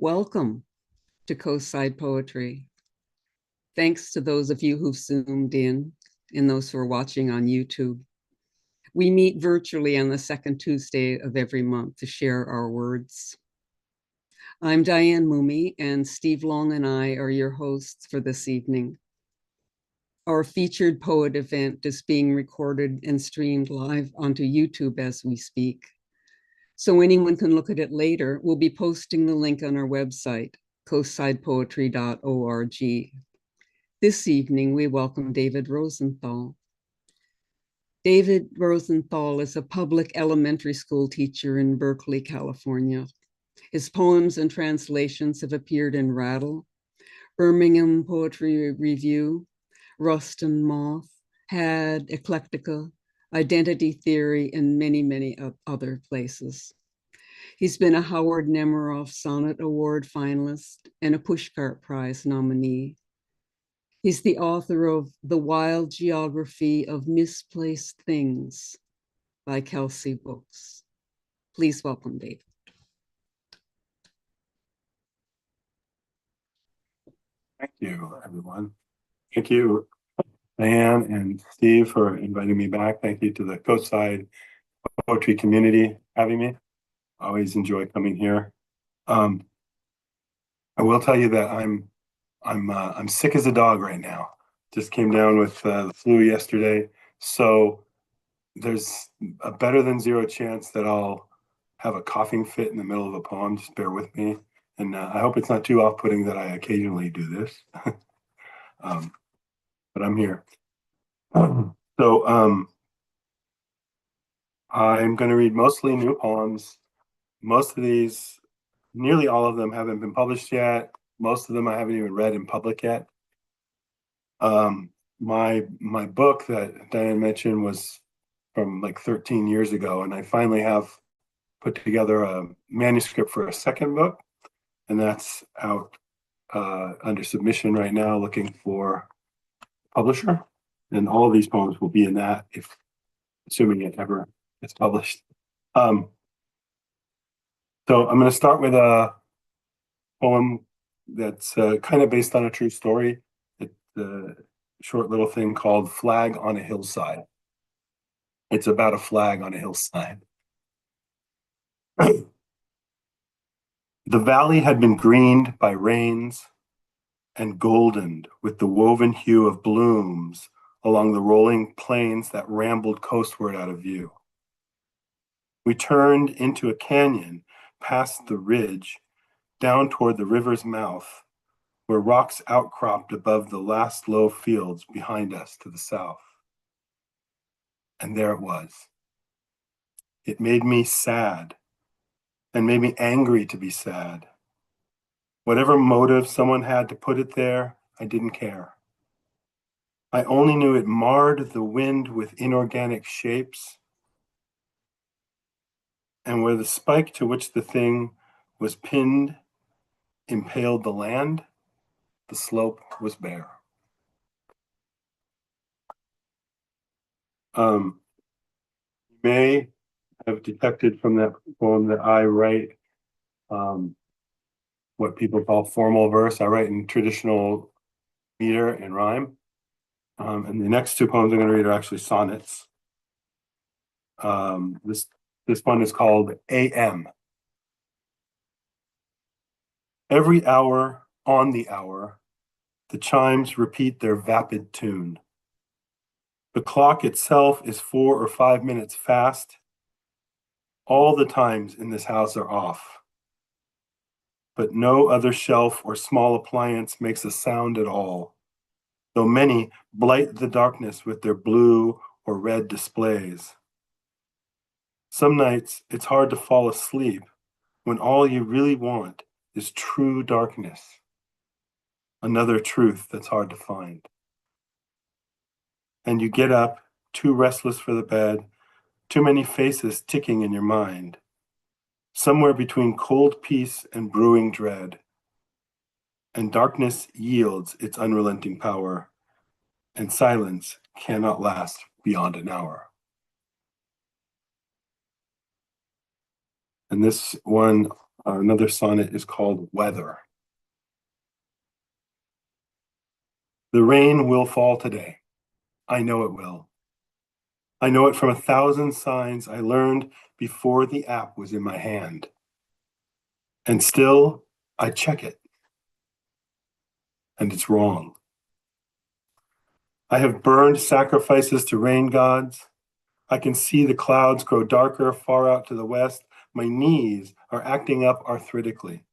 Welcome to Coastside Poetry. Thanks to those of you who've zoomed in and those who are watching on YouTube. We meet virtually on the second Tuesday of every month to share our words. I'm Diane Mumey, and Steve Long and I are your hosts for this evening. Our featured poet event is being recorded and streamed live onto YouTube as we speak. So anyone can look at it later. We'll be posting the link on our website, coastsidepoetry.org. This evening, we welcome David Rosenthal. David Rosenthal is a public elementary school teacher in Berkeley, California. His poems and translations have appeared in Rattle, Birmingham Poetry Review, Rust and Moth, Had, Eclectica, Identity Theory, and many, many other places. He's been a Howard Nemerov Sonnet Award finalist and a Pushcart Prize nominee. He's the author of The Wild Geography of Misplaced Things by Kelsay Books. Please welcome David. Thank you, everyone. Thank you, Diane and Steve, for inviting me back. Thank you to the Coastside Poetry community for having me. I always enjoy coming here. I will tell you that I'm sick as a dog right now. Just came down with the flu yesterday, so there's a better than zero chance that I'll have a coughing fit in the middle of a poem. Just bear with me, and I hope it's not too off-putting that I occasionally do this. But I'm here. So I'm going to read mostly new poems. Most of these, nearly all of them, haven't been published yet. Most of them I haven't even read in public yet. My book that Diane mentioned was from like 13 years ago, and I finally have put together a manuscript for a second book, and that's out under submission right now, looking for a publisher. And all of these poems will be in that, if assuming it ever gets published. So I'm going to start with a poem that's kind of based on a true story. It's a short little thing called Flag on a Hillside. It's about a flag on a hillside. The valley had been greened by rains and goldened with the woven hue of blooms along the rolling plains that rambled coastward out of view. We turned into a canyon past the ridge down toward the river's mouth, where rocks outcropped above the last low fields behind us to the south. And there it was. It made me sad and made me angry to be sad. Whatever motive someone had to put it there, I didn't care. I only knew it marred the wind with inorganic shapes, and where the spike to which the thing was pinned impaled the land, the slope was bare. You may have detected from that poem that I write what people call formal verse. I write in traditional meter and rhyme. And the next two poems I'm going to read are actually sonnets. This one is called AM. Every hour on the hour, the chimes repeat their vapid tune. The clock itself is 4 or 5 minutes fast. All the times in this house are off. But no other shelf or small appliance makes a sound at all, though many blight the darkness with their blue or red displays. Some nights it's hard to fall asleep when all you really want is true darkness, another truth that's hard to find. And you get up, too restless for the bed, too many faces ticking in your mind, somewhere between cold peace and brewing dread. And darkness yields its unrelenting power, and silence cannot last beyond an hour. And this one Another sonnet is called Weather. The rain will fall today. I know it will. I know it from 1,000 signs I learned before the app was in my hand. And still, I check it. And it's wrong. I have burned sacrifices to rain gods. I can see the clouds grow darker far out to the west. My knees are acting up arthritically.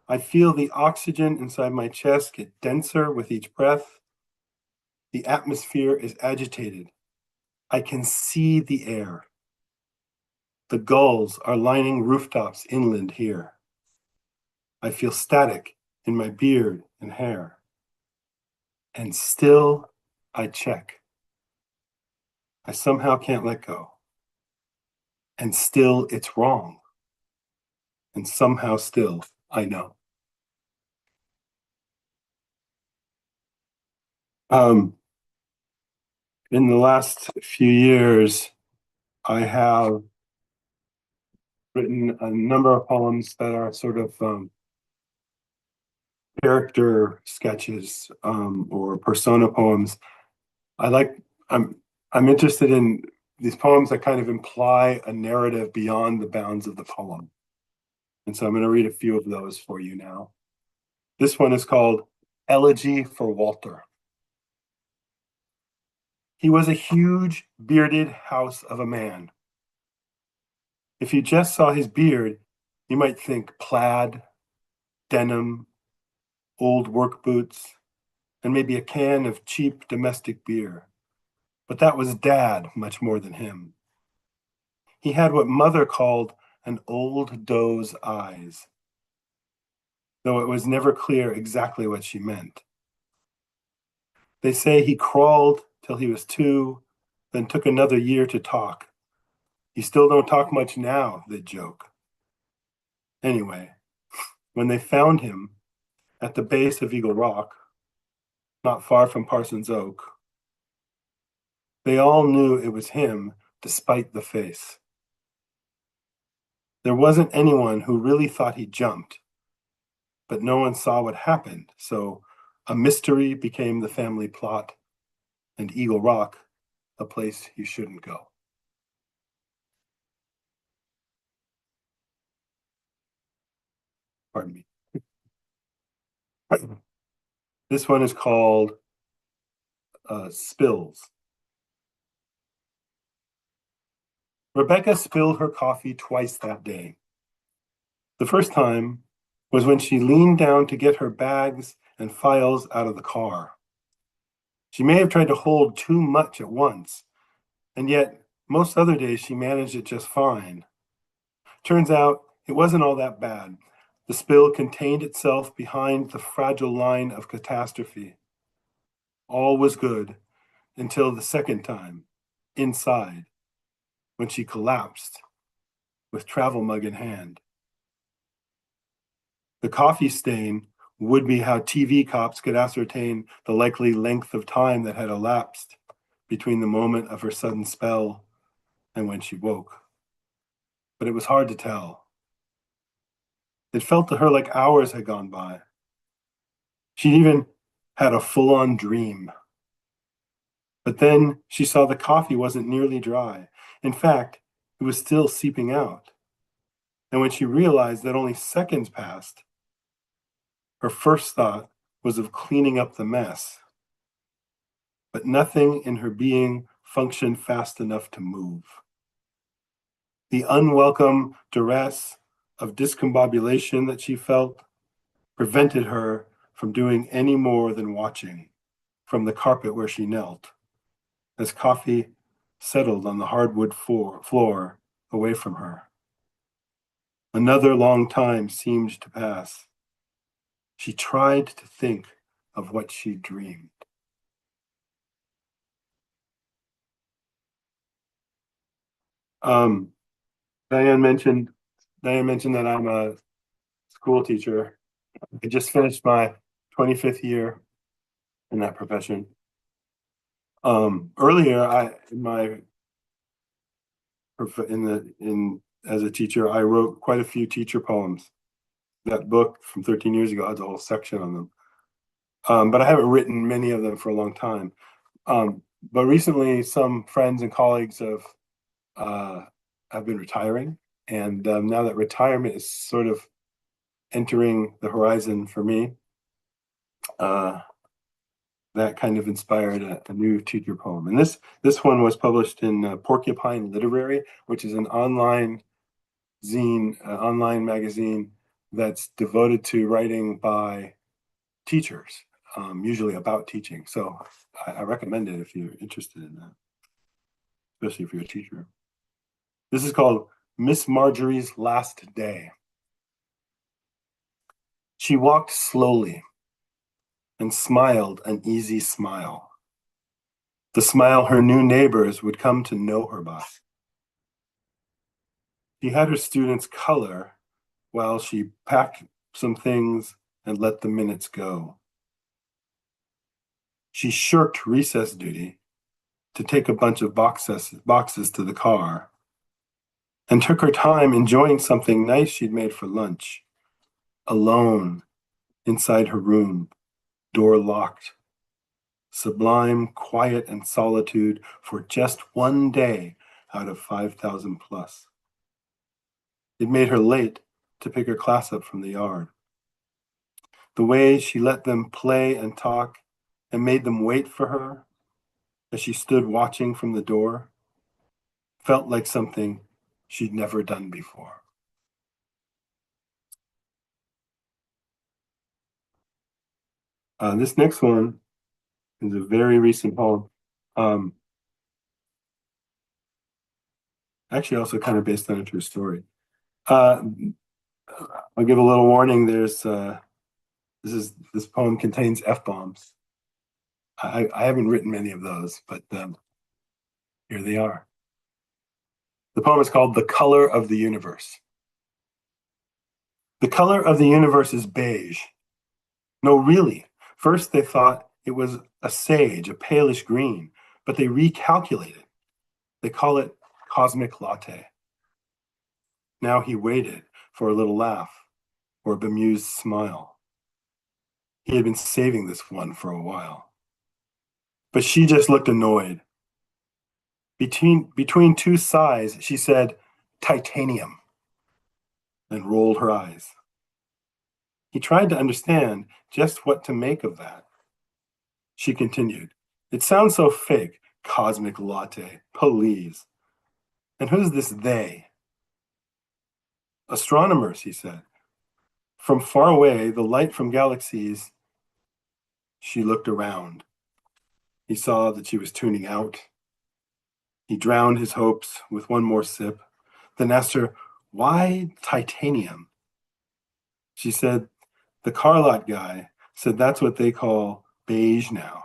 I feel the oxygen inside my chest get denser with each breath. The atmosphere is agitated. I can see the air. The gulls are lining rooftops inland here. I feel static in my beard and hair. And still, I check. I somehow can't let go. And still, it's wrong. And somehow still, I know. In the last few years, I have written a number of poems that are sort of character sketches or persona poems. I'm interested in these poems that kind of imply a narrative beyond the bounds of the poem. And so I'm going to read a few of those for you now. This one is called Elegy for Walter. He was a huge bearded house of a man. If you just saw his beard, you might think plaid, denim, old work boots, and maybe a can of cheap domestic beer. But that was Dad much more than him. He had what Mother called an old doe's eyes, though it was never clear exactly what she meant. They say he crawled till he was 2, then took another year to talk. He still don't talk much now, they joke. Anyway, when they found him at the base of Eagle Rock, not far from Parsons Oak, they all knew it was him despite the face. There wasn't anyone who really thought he jumped, but no one saw what happened, so a mystery became the family plot, and Eagle Rock, a place you shouldn't go. Pardon me. This one is called Spills. Rebecca spilled her coffee twice that day. The first time was when she leaned down to get her bags and files out of the car. She may have tried to hold too much at once, and yet most other days she managed it just fine. Turns out it wasn't all that bad. The spill contained itself behind the fragile line of catastrophe. All was good until the second time, inside, when she collapsed with travel mug in hand. The coffee stain would be how TV cops could ascertain the likely length of time that had elapsed between the moment of her sudden spell and when she woke. But it was hard to tell. It felt to her like hours had gone by. She'd even had a full-on dream. But then she saw the coffee wasn't nearly dry. In fact, it was still seeping out. And when she realized that only seconds passed, her first thought was of cleaning up the mess. But nothing in her being functioned fast enough to move. The unwelcome duress of discombobulation that she felt prevented her from doing any more than watching from the carpet where she knelt, as coffee settled on the hardwood floor away from her. Another long time seemed to pass. She tried to think of what she dreamed. Diane mentioned that I'm a school teacher. I just finished my 25th year in that profession. Earlier, in as a teacher, I wrote quite a few teacher poems. That book from 13 years ago has a whole section on them. But I haven't written many of them for a long time. But recently, some friends and colleagues have been retiring. And now that retirement is sort of entering the horizon for me, that kind of inspired a new teacher poem. And this one was published in Porcupine Literary, which is an online zine, online magazine that's devoted to writing by teachers, usually about teaching. So I recommend it if you're interested in that, especially if you're a teacher. This is called Miss Marjorie's Last Day. She walked slowly and smiled an easy smile, the smile her new neighbors would come to know her by. She had her students color while she packed some things and let the minutes go. She shirked recess duty to take a bunch of boxes to the car and took her time enjoying something nice she'd made for lunch, alone inside her room, door locked. Sublime quiet and solitude for just one day out of 5,000 plus. It made her late to pick her class up from the yard. The way she let them play and talk and made them wait for her as she stood watching from the door felt like something she'd never done before. This next one is a very recent poem. Actually, also kind of based on a true story. I'll give a little warning. This poem contains F-bombs. I haven't written many of those, but here they are. The poem is called The Color of the Universe. The color of the universe is beige. No, really. First they thought it was a sage, a palish green, but they recalculated. They call it cosmic latte. Now he waited for a little laugh or a bemused smile. He had been saving this one for a while. But she just looked annoyed. Between two sighs, she said, titanium, and rolled her eyes. He tried to understand just what to make of that. She continued, it sounds so fake, cosmic latte, please. And who's this they? Astronomers, he said. From far away, the light from galaxies. She looked around. He saw that she was tuning out. He drowned his hopes with one more sip, then asked her, why titanium? She said, the car lot guy said that's what they call beige now.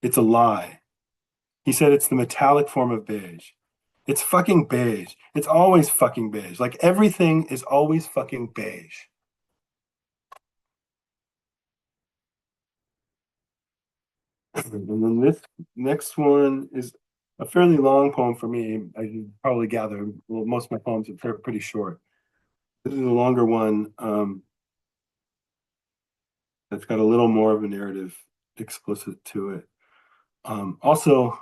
It's a lie. He said it's the metallic form of beige. It's fucking beige. It's always fucking beige. Like everything is always fucking beige. And then this next one is a fairly long poem for me. I can probably gather. Well, most of my poems are pretty short. This is a longer one that's got a little more of a narrative explicit to it. Also,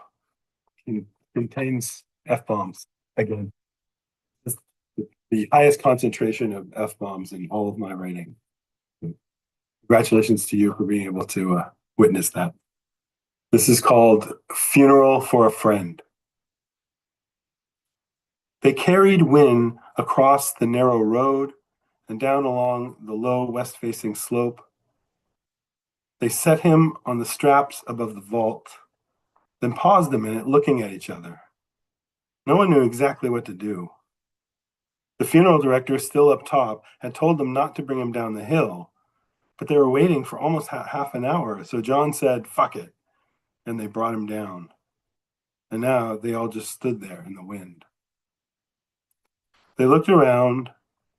it contains F-bombs. Again, it's the highest concentration of F-bombs in all of my writing. Congratulations to you for being able to witness that. This is called Funeral for a Friend. They carried Wynne across the narrow road and down along the low west-facing slope. They set him on the straps above the vault, then paused a minute looking at each other. No one knew exactly what to do. The funeral director, still up top, had told them not to bring him down the hill, but they were waiting for almost half an hour, so John said, fuck it, and they brought him down. And now they all just stood there in the wind. They looked around,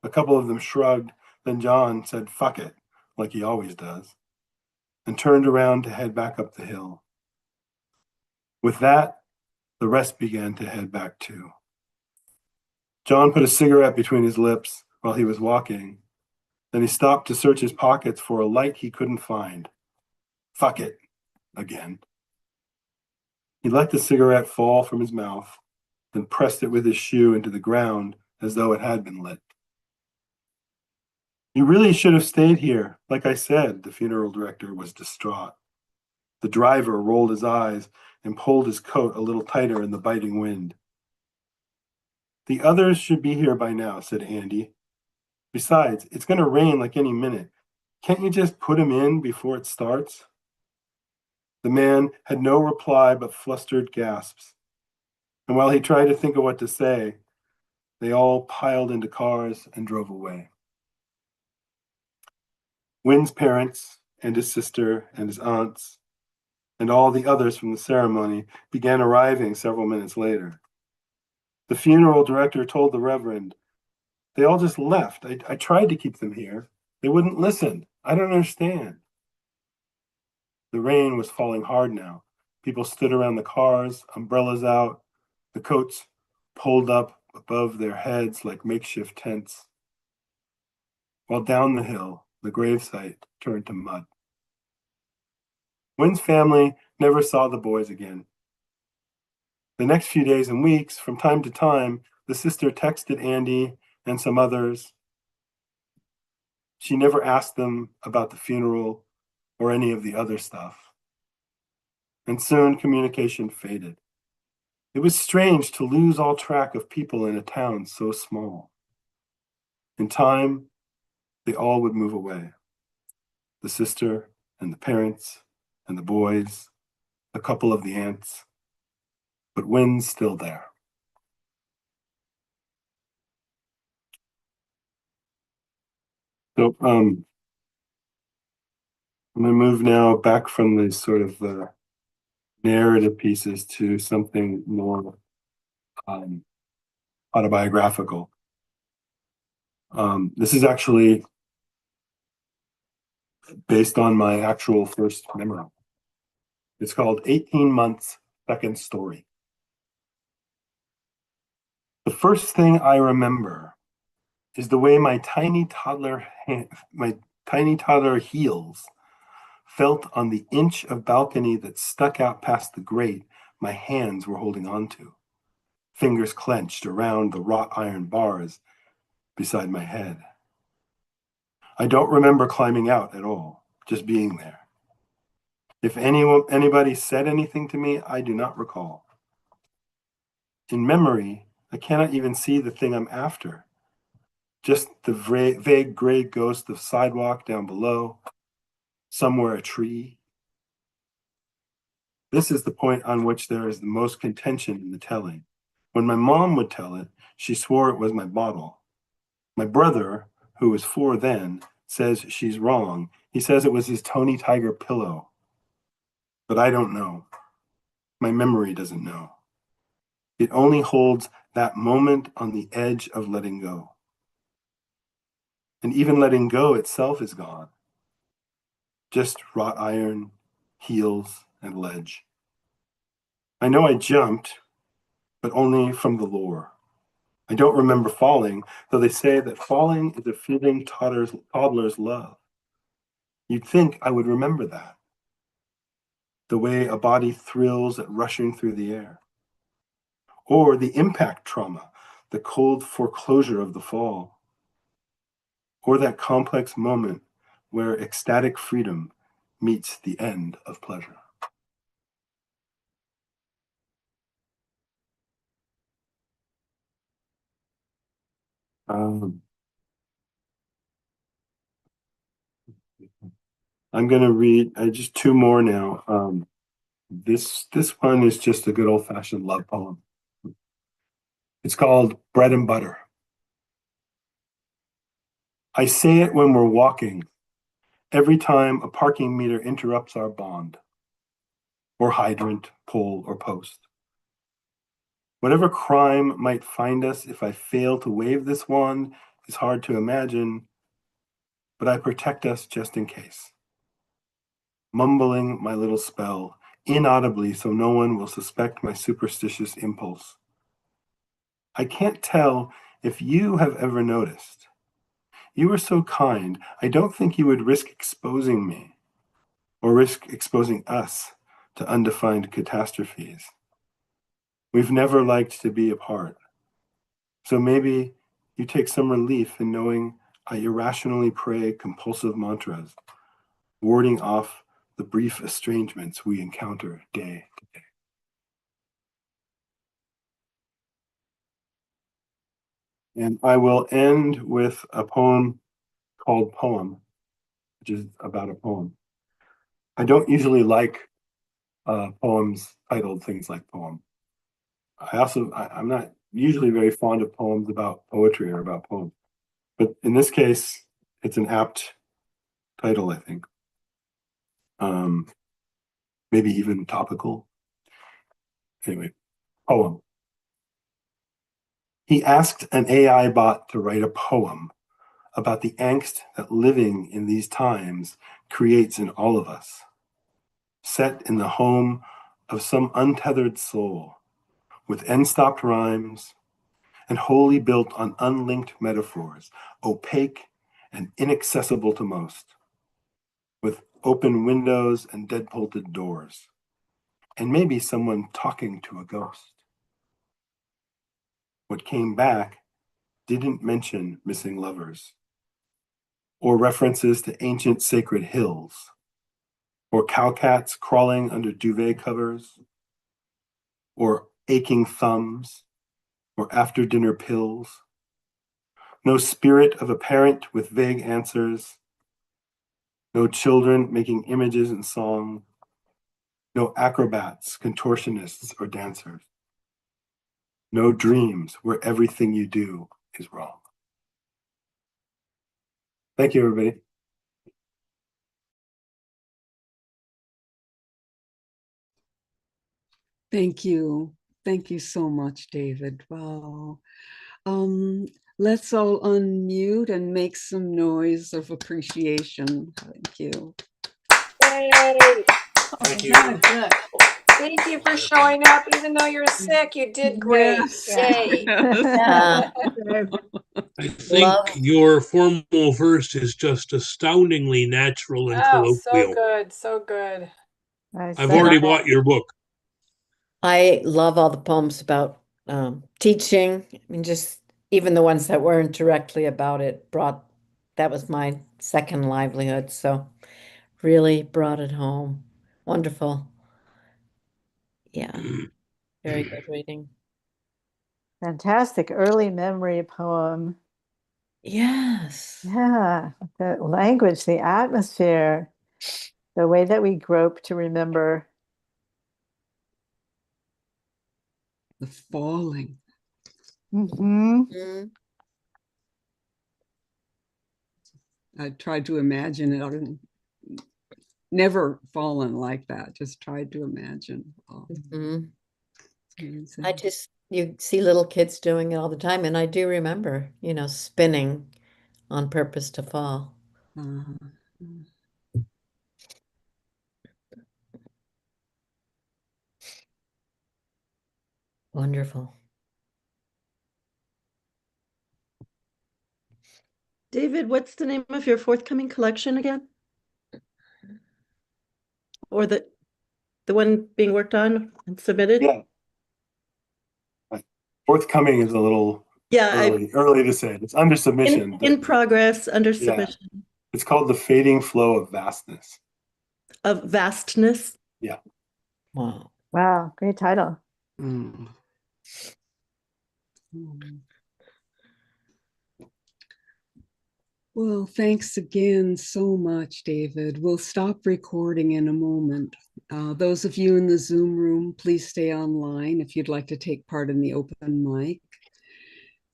a couple of them shrugged, then John said, fuck it, like he always does, and turned around to head back up the hill. With that, the rest began to head back too. John put a cigarette between his lips while he was walking. Then he stopped to search his pockets for a light he couldn't find. Fuck it, again. He let the cigarette fall from his mouth, then pressed it with his shoe into the ground as though it had been lit. You really should have stayed here, like I said, the funeral director was distraught. The driver rolled his eyes and pulled his coat a little tighter in the biting wind. The others should be here by now, said Andy. Besides, it's going to rain like any minute. Can't you just put him in before it starts? The man had no reply but flustered gasps. And while he tried to think of what to say, they all piled into cars and drove away. Wynn's parents and his sister and his aunts and all the others from the ceremony began arriving several minutes later. The funeral director told the Reverend, "They all just left. I tried to keep them here. They wouldn't listen. I don't understand." The rain was falling hard now. People stood around the cars, umbrellas out, the coats pulled up above their heads like makeshift tents. While down the hill, the gravesite turned to mud. Wynn's family never saw the boys again. The next few days and weeks, from time to time, the sister texted Andy and some others. She never asked them about the funeral or any of the other stuff. And soon communication faded. It was strange to lose all track of people in a town so small. In time, they all would move away. The sister and the parents and the boys, a couple of the aunts, but Wynn's still there. So I'm going to move now back from the sort of narrative pieces to something more autobiographical. This is actually based on my actual first memoir. It's called 18 Months, Second Story. The first thing I remember is the way my tiny toddler heels felt on the inch of balcony that stuck out past the grate my hands were holding onto, fingers clenched around the wrought iron bars beside my head. I don't remember climbing out at all, just being there. If anybody said anything to me, I do not recall. In memory, I cannot even see the thing I'm after. Just the vague gray ghost of sidewalk down below, somewhere a tree. This is the point on which there is the most contention in the telling. When my mom would tell it, she swore it was my bottle. My brother, who was 4 then, says she's wrong. He says it was his Tony Tiger pillow. But I don't know. My memory doesn't know. It only holds that moment on the edge of letting go. And even letting go itself is gone. Just wrought iron, heels, and ledge. I know I jumped, but only from the lore. I don't remember falling, though they say that falling is a feeling toddlers love. You'd think I would remember that. The way a body thrills at rushing through the air. Or the impact trauma, the cold foreclosure of the fall. Or that complex moment where ecstatic freedom meets the end of pleasure. I'm going to read just 2 more now. This one is just a good old-fashioned love poem. It's called Bread and Butter. I say it when we're walking, every time a parking meter interrupts our bond, or hydrant, pole, or post. Whatever crime might find us if I fail to wave this wand is hard to imagine, but I protect us just in case. Mumbling my little spell, inaudibly so no one will suspect my superstitious impulse. I can't tell if you have ever noticed, you are so kind, I don't think you would risk exposing me or risk exposing us to undefined catastrophes. We've never liked to be apart. So maybe you take some relief in knowing I irrationally pray compulsive mantras, warding off the brief estrangements we encounter day to day. And I will end with a poem called Poem, which is about a poem. I don't usually like poems titled things like poem. I'm not usually very fond of poems about poetry or about poems. But in this case, it's an apt title, I think. Maybe even topical. Anyway, poem. He asked an AI bot to write a poem about the angst that living in these times creates in all of us, set in the home of some untethered soul, with end-stopped rhymes and wholly built on unlinked metaphors, opaque and inaccessible to most, with open windows and dead-bolted doors, and maybe someone talking to a ghost. What came back didn't mention missing lovers, or references to ancient sacred hills, or cowcats crawling under duvet covers, or aching thumbs, or after-dinner pills. No spirit of a parent with vague answers, no children making images and song, no acrobats, contortionists, or dancers. No dreams where everything you do is wrong. Thank you, everybody. Thank you. Thank you so much, David. Wow. Let's all unmute and make some noise of appreciation. Thank you. Yay! Thank you. Good. Thank you for showing up, even though you're sick. You did great. Yes. Yay! Yeah. I think your formal verse is just astoundingly natural and Oh, so colloquial. good, so good. I've already bought your book. I love all the poems about teaching. I mean, just even the ones that weren't directly about it that was my second livelihood. So really brought it home. Wonderful. Yeah, very good reading. Fantastic early memory poem. Yes. Yeah, the language, the atmosphere, the way that we grope to remember. The falling. Mm-hmm. I tried to imagine it. I've never fallen like that. Just tried to imagine. Oh, You see little kids doing it all the time. And I do remember, spinning on purpose to fall. Wonderful. David, what's the name of your forthcoming collection again? Or the one being worked on and submitted? Yeah. Forthcoming is a little early to say. It's under submission. In progress, under submission. It's called The Fading Flow of Vastness. Of vastness? Yeah. Wow. Wow, great title. Well, thanks again so much, David. We'll stop recording in a moment. Those of you in the Zoom room, please stay online if you'd like to take part in the open mic.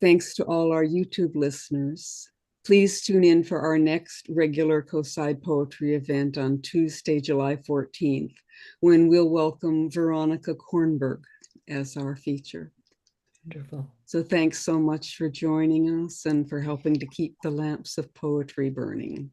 Thanks to all our YouTube listeners. Please tune in for our next regular Kelsay Poetry event on Tuesday, July 14th, when we'll welcome Veronica Kornberg as our feature. Wonderful. So thanks so much for joining us and for helping to keep the lamps of poetry burning.